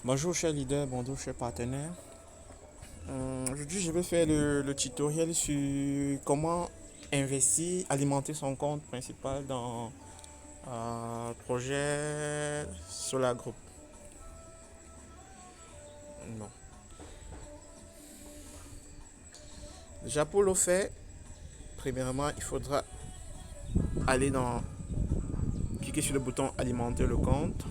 Bonjour cher leader, bonjour cher partenaire. Aujourd'hui, je vais faire le tutoriel sur comment investir, alimenter son compte principal dans le projet Solar Group. Non. Déjà pour le faire, premièrement, il faudra aller cliquer sur le bouton alimenter le compte.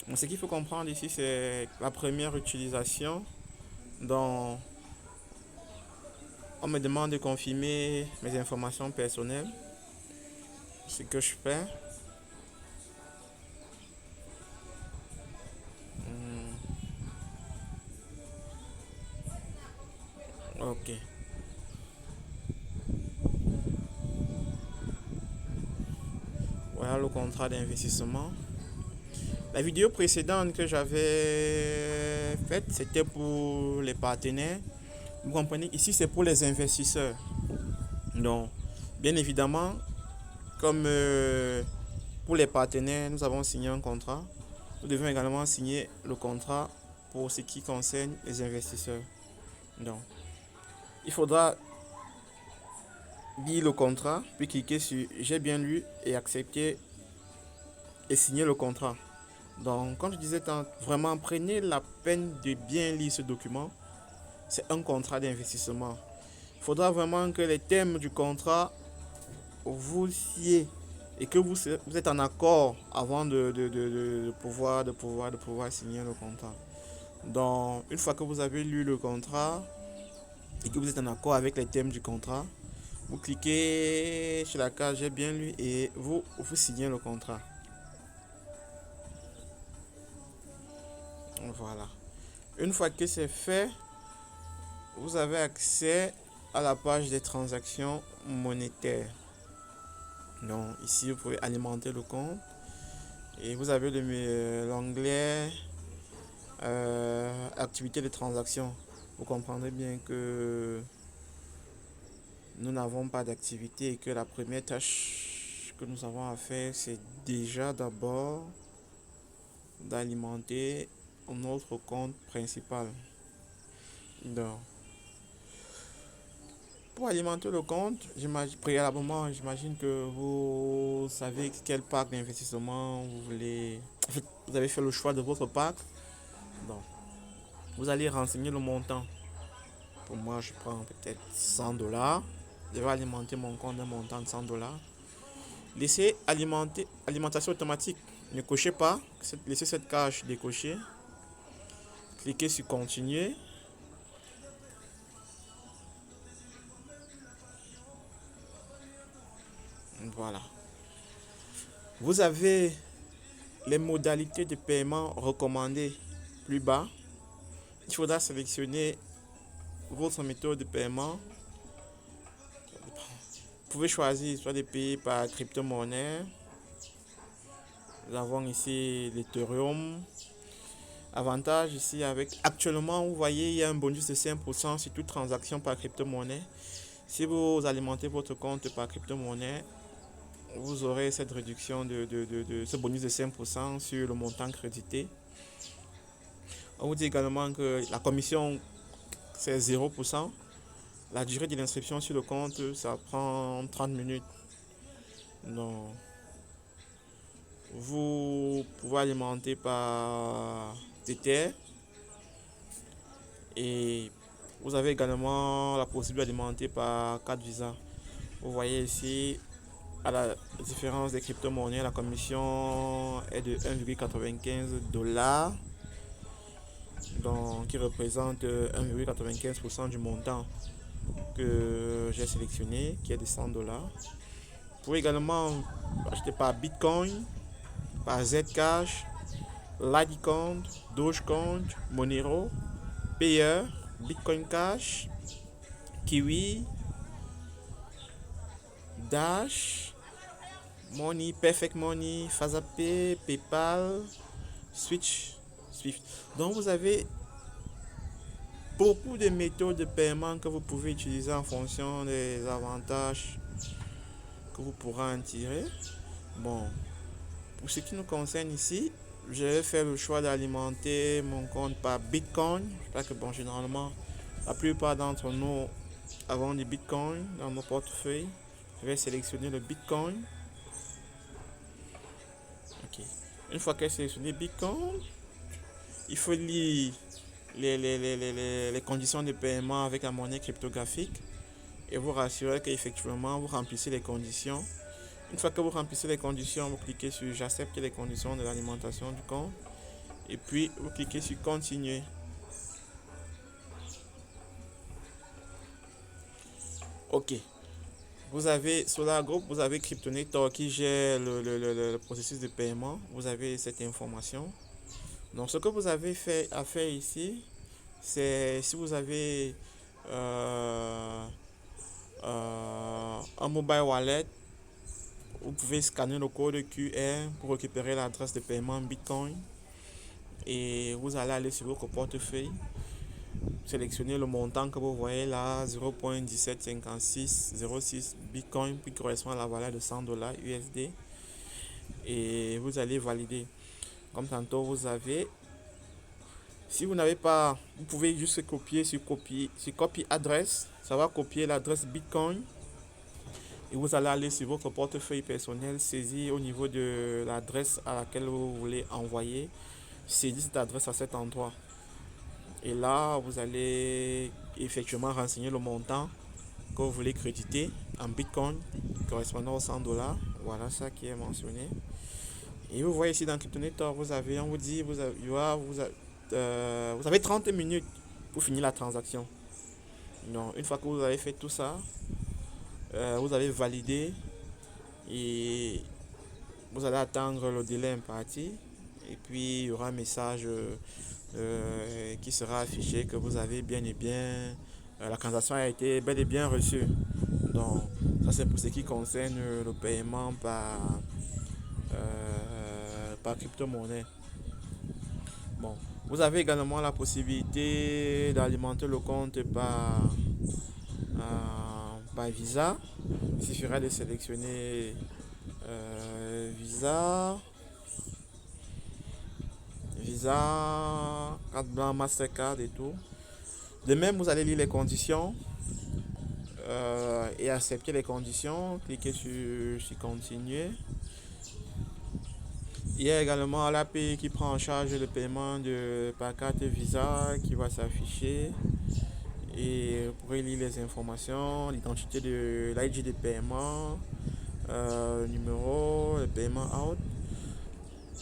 Donc, ce qu'il faut comprendre ici, c'est la première utilisation. Donc, on me demande de confirmer mes informations personnelles, ce que je fais. Ok. Voilà le contrat d'investissement. La vidéo précédente que j'avais faite, c'était pour les partenaires. Vous comprenez, ici c'est pour les investisseurs. Donc, bien évidemment, comme pour les partenaires, nous avons signé un contrat. Nous devons également signer le contrat pour ce qui concerne les investisseurs. Donc, il faudra lire le contrat, puis cliquer sur j'ai bien lu et accepter et signer le contrat. Donc, comme je disais, vraiment prenez la peine de bien lire ce document. C'est un contrat d'investissement. Il faudra vraiment que les thèmes du contrat vous sied et que vous êtes en accord avant de pouvoir signer le contrat. Donc, une fois que vous avez lu le contrat et que vous êtes en accord avec les thèmes du contrat, vous cliquez sur la case j'ai bien lu et vous signez le contrat. Voilà. Une fois que c'est fait, vous avez accès à la page des transactions monétaires. Donc ici, vous pouvez alimenter le compte et vous avez l'onglet activité de transaction. Vous comprendrez bien que nous n'avons pas d'activité et que la première tâche que nous avons à faire, c'est déjà d'abord d'alimenter notre compte principal. Donc, pour alimenter le compte, préalablement, j'imagine que vous savez quel parc d'investissement vous voulez. En fait, vous avez fait le choix de votre parc. Donc, vous allez renseigner le montant. Pour moi, je prends peut-être 100 dollars. Je vais alimenter mon compte d'un montant de 100 dollars. Laissez alimentation automatique. Ne cochez pas. Laissez cette case décochée. Cliquez sur continuer. Voilà. Vous avez les modalités de paiement recommandées plus bas. Il faudra sélectionner votre méthode de paiement. Vous pouvez choisir soit de payer par crypto-monnaie. Nous avons ici l'Ethereum. Avantage ici avec actuellement, vous voyez, il y a un bonus de 5% sur toute transaction par crypto-monnaie. Si vous alimentez votre compte par crypto-monnaie, vous aurez cette réduction de ce bonus de 5% sur le montant crédité. On vous dit également que la commission c'est 0%. La durée de l'inscription sur le compte, ça prend 30 minutes. Donc, vous pouvez alimenter par Tether et vous avez également la possibilité d'alimenter par carte Visa. Vous voyez ici, à la différence des crypto-monnaies, la commission est de 1,95 dollars, donc qui représente 1,95% du montant que j'ai sélectionné, qui est de 100 dollars. Vous pouvez également acheter par Bitcoin, par Zcash, Litecoin, Dogecoin, Monero, Payer, Bitcoin Cash, Kiwi, Dash, Money, Perfect Money, Fazapay, PayPal, Switch, Swift. Donc vous avez beaucoup de méthodes de paiement que vous pouvez utiliser en fonction des avantages que vous pourrez en tirer. Bon, pour ce qui nous concerne ici, je vais faire le choix d'alimenter mon compte par Bitcoin. Parce que bon, généralement, la plupart d'entre nous avons du Bitcoin dans nos portefeuilles. Je vais sélectionner le Bitcoin. Ok. Une fois que j'ai sélectionné Bitcoin, il faut lire les conditions de paiement avec la monnaie cryptographique et vous rassurer qu'effectivement vous remplissez les conditions. Une fois que vous remplissez les conditions, vous cliquez sur j'accepte les conditions de l'alimentation du compte et puis vous cliquez sur continuer. Ok. Vous avez Solar Group, vous avez Cryptonator qui gère le processus de paiement. Vous avez cette information. Donc ce que vous avez fait à faire ici, c'est si vous avez euh, un mobile wallet, vous pouvez scanner le code QR pour récupérer l'adresse de paiement Bitcoin et vous allez aller sur votre portefeuille, sélectionner le montant que vous voyez là, 0.175606 Bitcoin qui correspond à la valeur de 100 dollars USD et vous allez valider. Comme tantôt vous avez, si vous n'avez pas, vous pouvez juste copier sur copy adresse, ça va copier l'adresse Bitcoin et vous allez aller sur votre portefeuille personnel, saisir au niveau de l'adresse à laquelle vous voulez envoyer, saisir cette adresse à cet endroit. Et là, vous allez effectivement renseigner le montant que vous voulez créditer en Bitcoin correspondant aux 100 dollars. Voilà ça qui est mentionné. Et vous voyez ici dans Cryptonator, vous avez, on vous dit, vous avez 30 minutes pour finir la transaction. Donc, une fois que vous avez fait tout ça, vous avez validé et vous allez attendre le délai imparti. Et puis, il y aura un message qui sera affiché que vous avez bien et bien, la transaction a été bel et bien reçue. Donc, ça c'est pour ce qui concerne le paiement par crypto-monnaie. Bon, vous avez également la possibilité d'alimenter le compte par Visa. Il suffirait de sélectionner Visa, carte blanche, Mastercard et tout. De même, vous allez lire les conditions et accepter les conditions. Cliquez sur continuer. Il y a également l'API qui prend en charge le paiement par carte Visa qui va s'afficher. Et vous pourrez lire les informations, l'identité de l'ID de paiement, le numéro, le paiement out.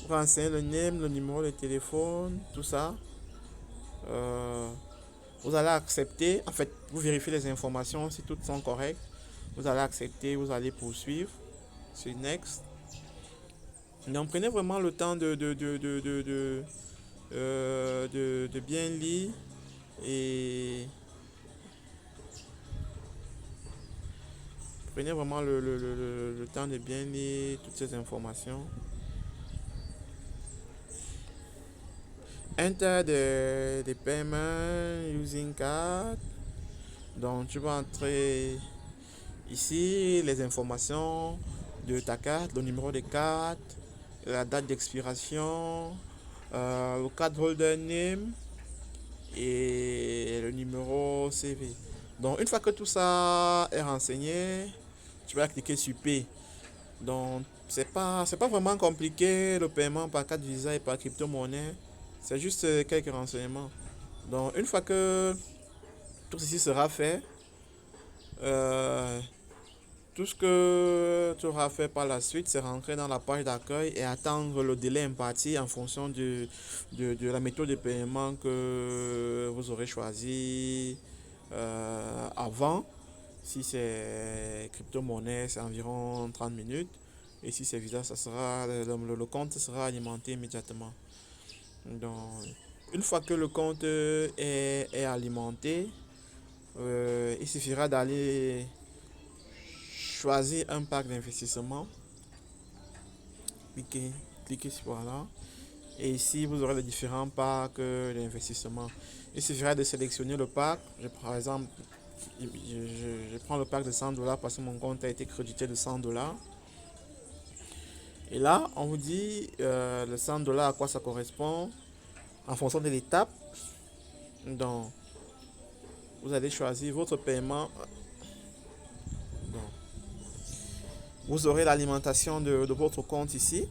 Vous renseignez le name, le numéro de téléphone, tout ça. Vous allez accepter, en fait, vous vérifiez les informations si toutes sont correctes. Vous allez accepter, vous allez poursuivre. C'est next. Donc prenez vraiment le temps de bien lire et prenez vraiment le temps de bien lire toutes ces informations. Enter the payment using card. Donc tu vas entrer ici les informations de ta carte, le numéro de carte, la date d'expiration, le card holder name et le numéro CV. Donc une fois que tout ça est renseigné, tu vas cliquer sur P. Donc c'est pas vraiment compliqué le paiement par carte Visa et par crypto-monnaie. C'est juste quelques renseignements. Donc une fois que tout ceci sera fait, tout ce que tu auras fait par la suite, c'est rentrer dans la page d'accueil et attendre le délai imparti en fonction de la méthode de paiement que vous aurez choisi avant. Si c'est crypto-monnaie, c'est environ 30 minutes. Et si c'est Visa, ça sera, le compte sera alimenté immédiatement. Donc, une fois que le compte est alimenté, il suffira d'aller choisir un pack d'investissement. Cliquez sur voilà. Et ici, vous aurez les différents packs d'investissement. Il suffira de sélectionner le pack. Par exemple, je prends le pack de 100 $ parce que mon compte a été crédité de 100 $. Et là, on vous dit le 100 $ à quoi ça correspond en fonction de l'étape. Donc, vous allez choisir votre paiement. Donc, vous aurez l'alimentation de votre compte ici.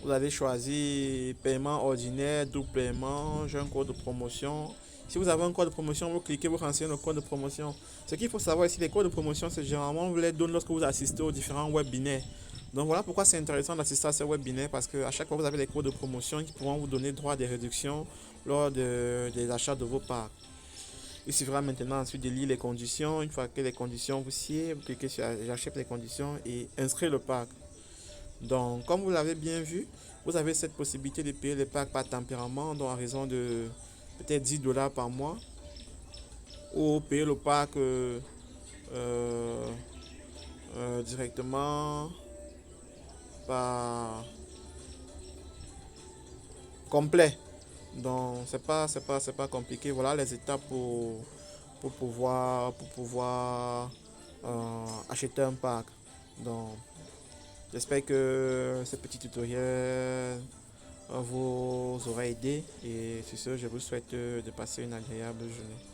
Vous allez choisir paiement ordinaire, double paiement, j'ai un code de promotion. Si vous avez un code de promotion, vous cliquez, vous renseignez le code de promotion. Ce qu'il faut savoir ici, les codes de promotion, c'est généralement, on vous les donne lorsque vous assistez aux différents webinaires. Donc voilà pourquoi c'est intéressant d'assister à ces webinaires, parce qu'à chaque fois, vous avez les codes de promotion qui pourront vous donner droit à des réductions lors des achats de vos packs. Il suffira maintenant ensuite de lire les conditions. Une fois que les conditions vous sied, vous cliquez sur j'achète les conditions et inscrire le pack. Donc, comme vous l'avez bien vu, vous avez cette possibilité de payer les packs par tempérament, donc à raison de peut-être 10 $ par mois, ou payer le pack directement par complet. Donc, c'est pas compliqué. Voilà les étapes pour pouvoir acheter un pack. Donc, j'espère que ce petit tutoriel vous aura aidé et sur ce, je vous souhaite de passer une agréable journée.